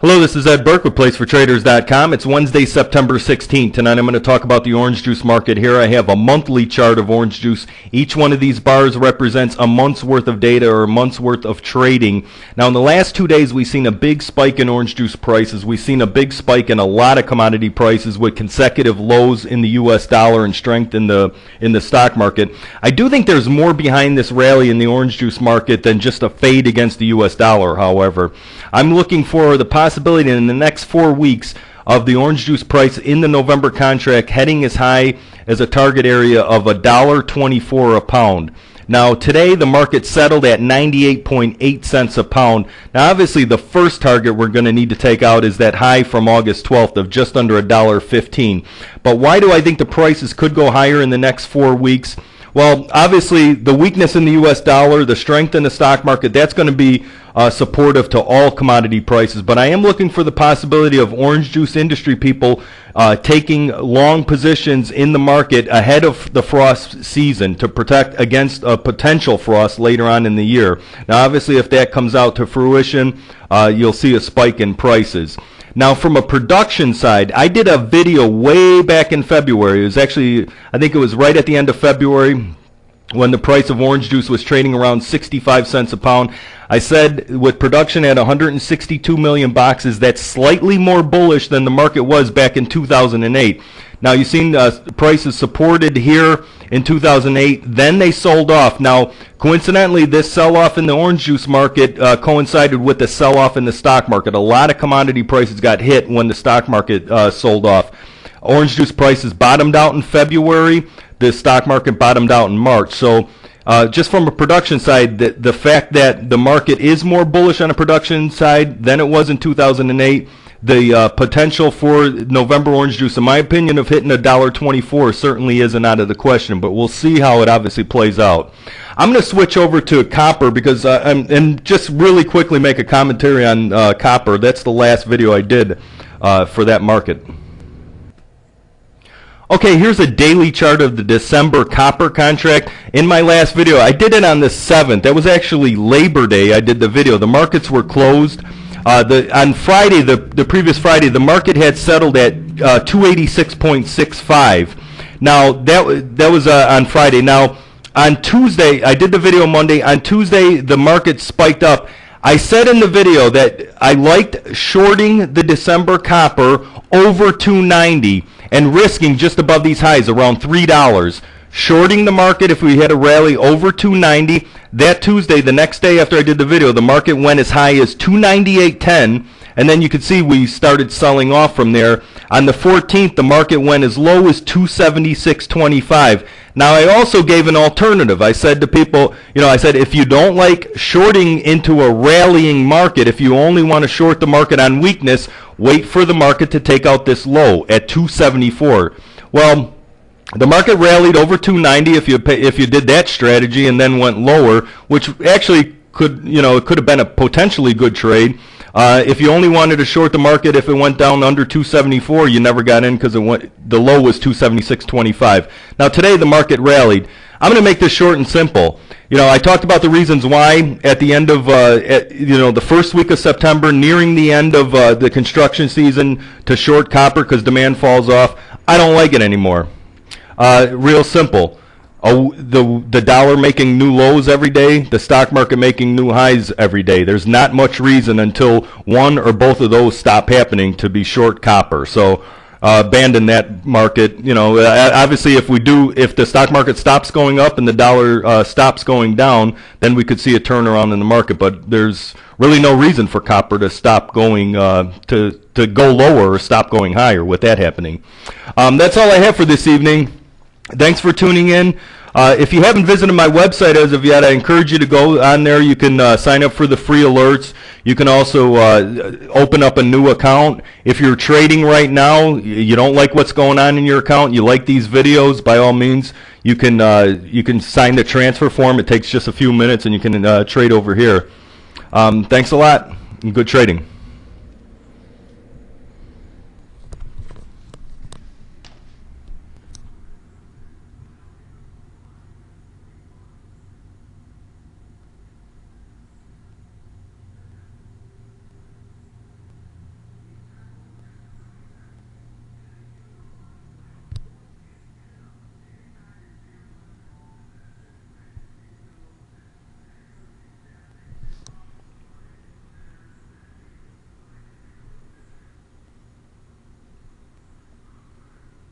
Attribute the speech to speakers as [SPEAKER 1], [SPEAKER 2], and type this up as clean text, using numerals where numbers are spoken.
[SPEAKER 1] Hello, this is Ed Burke with PlaceForTraders.com. It's Wednesday, September 16th. Tonight I'm going to talk about the orange juice market here. I have a monthly chart of orange juice. Each one of these bars represents a month's worth of data or a month's worth of trading. Now, in the last 2 days, we've seen a big spike in orange juice prices. We've seen a big spike in a lot of commodity prices with consecutive lows in the U.S. dollar and strength in the stock market. I do think there's more behind this rally in the orange juice market than just a fade against the U.S. dollar, however. I'm looking for the possibility in the next 4 weeks of the orange juice price in the November contract heading as high as a target area of $1.24 a pound. Now today the market settled at 98.8 cents a pound. Now obviously the first target we're going to need to take out is that high from August 12th of just under $1.15. But why do I think the prices could go higher in the next 4 weeks? Well, obviously, the weakness in the U.S. dollar, the strength in the stock market, that's going to be supportive to all commodity prices. But I am looking for the possibility of orange juice industry people taking long positions in the market ahead of the frost season to protect against a potential frost later on in the year. Now, obviously, if that comes out to fruition, you'll see a spike in prices. Now, from a production side, I did a video way back in February. It was actually, I think it was right at the end of February when the price of orange juice was trading around 65 cents a pound. I said with production at 162 million boxes, that's slightly more bullish than the market was back in 2008. Now, you've seen prices supported here in 2008, then they sold off. Now, coincidentally, this sell-off in the orange juice market coincided with the sell-off in the stock market. A lot of commodity prices got hit when the stock market sold off. Orange juice prices bottomed out in February. The stock market bottomed out in March. So just from a production side, the fact that the market is more bullish on a production side than it was in 2008, the potential for November orange juice, in my opinion, of hitting $1.24 certainly isn't out of the question, but we'll see how it obviously plays out. I'm going to switch over to copper because, and just really quickly make a commentary on copper. That's the last video I did for that market. Okay, here's a daily chart of the December copper contract. In my last video, I did it on the 7th. That was actually Labor Day. I did the video. The markets were closed. On Friday, the previous Friday, the market had settled at 286.65. Now, that was on Friday. Now, on Tuesday, I did the video Monday. On Tuesday, the market spiked up. I said in the video that I liked shorting the December copper over 290 and risking just above these highs, around $3. Shorting the market if we had a rally over 290. That Tuesday, the next day after I did the video, the market went as high as 298.10, and then you could see we started selling off from there. On the 14th, the market went as low as 276.25. Now, I also gave an alternative. I said to people, I said, if you don't like shorting into a rallying market, if you only want to short the market on weakness, wait for the market to take out this low at 274. Well, the market rallied over 290 if you did that strategy and then went lower, which actually could, it could have been a potentially good trade. If you only wanted to short the market if it went down under 274, you never got in because the low was 276.25. Now today the market rallied. I'm going to make this short and simple. I talked about the reasons why at the end of the first week of September, nearing the end of the construction season, to short copper because demand falls off. I don't like it anymore. Real simple. The dollar making new lows every day, the stock market making new highs every day. There's not much reason until one or both of those stop happening to be short copper. So abandon that market. Obviously if the stock market stops going up and the dollar stops going down, then we could see a turnaround in the market. But there's really no reason for copper to stop going to go lower or stop going higher with that happening. That's all I have for this evening. Thanks for tuning in. If you haven't visited my website as of yet, I encourage you to go on there. You can sign up for the free alerts. You can also open up a new account. If you're trading right now, you don't like what's going on in your account, you like these videos, by all means, you can sign the transfer form. It takes just a few minutes and you can trade over here. Thanks a lot and good trading.